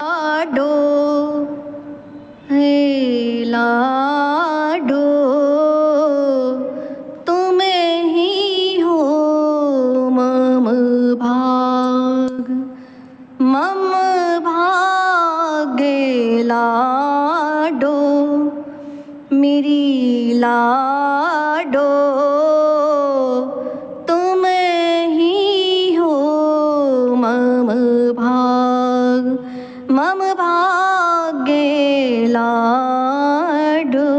लाडो हे लाडो तुम ही हो मम भाग भाग्य लाडो मेरी लाडो तुम ही हो मम भाग्य लाडो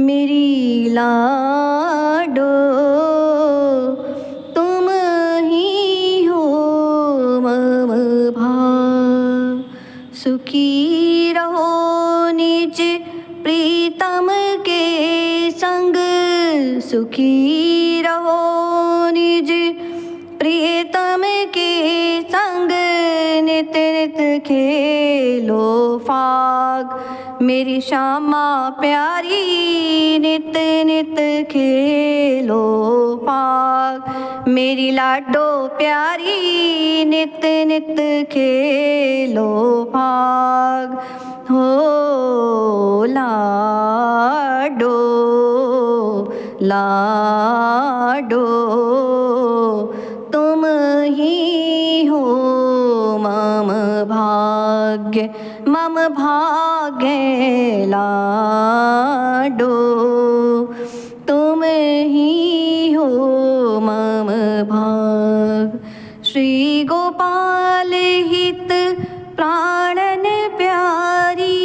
मेरी लाडो तुम ही हो मम भाग सुखी रहो निज प्रीतम के संग सुखी रहो निज प्रीतम के संग नित नित खेलो फाग मेरी श्यामा प्यारी नित नित खेलो फाग मेरी लाडो प्यारी नित नित खेलो फाग हो लाडो लाडो तुम ही हो मम भाग्य लाडो तुम ही हो मम भाग श्री गोपाल हित प्राणन प्यारी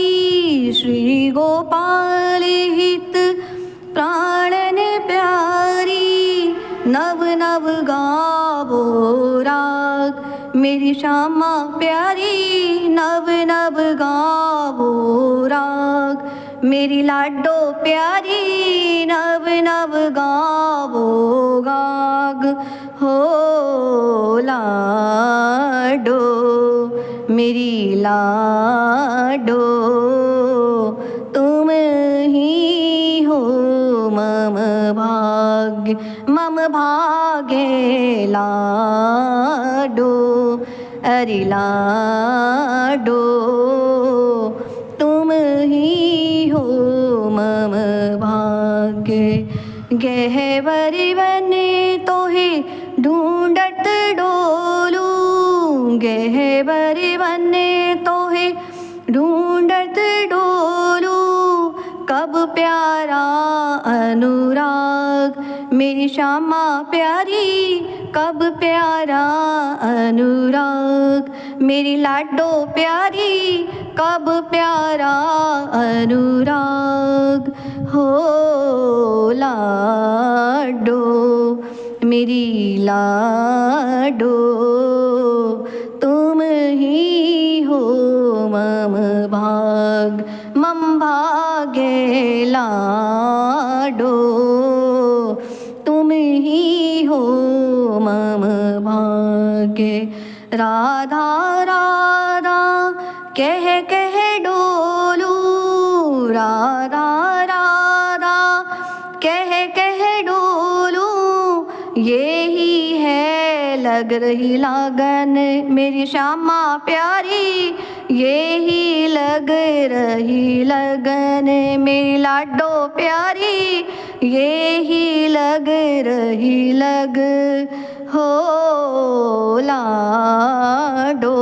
श्री गोपाल हित प्राणन प्यारी नव नव गावो राग मेरी श्यामा प्यारी नव नव गावो राग मेरी लाडो प्यारी नव नव गावो गाग हो लाडो मेरी लाडो तुम ही हो मम भाग्य लाडो अरे लाडो तुम ही हो मम भाग्य गहवर बने तो ही ढूंढत डोलू गहवर बने तो ही ढूंढत डोलू कब प्यारा अनुराग मेरी श्यामा प्यारी कब प्यारा अनुराग मेरी लाडो प्यारी कब प्यारा अनुराग हो लाडो मेरी लाडो तुम ही हो मम भाग्य लाडो तुम ही हो मम भाग्य राधा राधा कह डोलू राधा राधा कह डोलू यही है लग रही लागन मेरी श्यामा प्यारी यही लग रही लगन मेरी लाडो प्यारी यही लग रही लग हो लाडो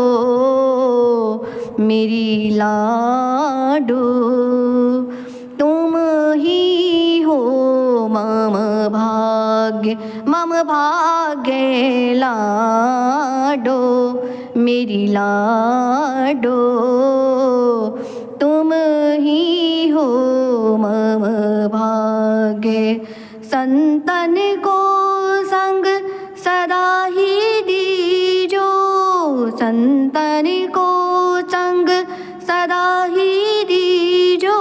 मेरी लाडो तुम ही हो मम भाग्य लाडो मेरी लाडो तुम ही हो मम भाग्य संतन को संग सदा ही दीजो संतन को संग सदा ही दीजो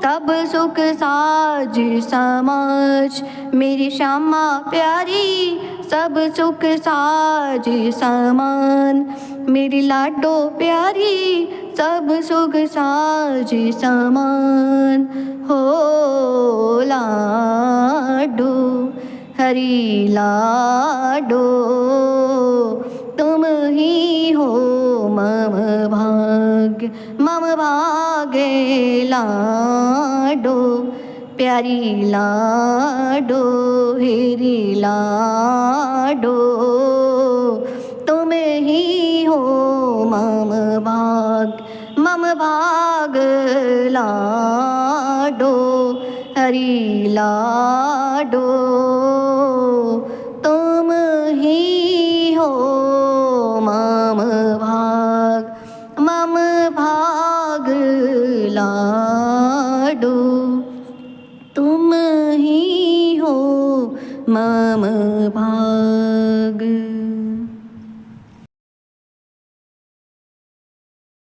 तब सुख साज समाज मेरी श्यामा प्यारी सब सुख साज समान मेरी लाडो प्यारी सब सुख साज समान हो लाडो हरी लाडो तुम ही हो मम भाग्य। लाडो प्यारी लाडो हेरी लाडो तुम ही हो मम भाग लाडो हरी लाडो तुम ही हो मम भाग लाडो।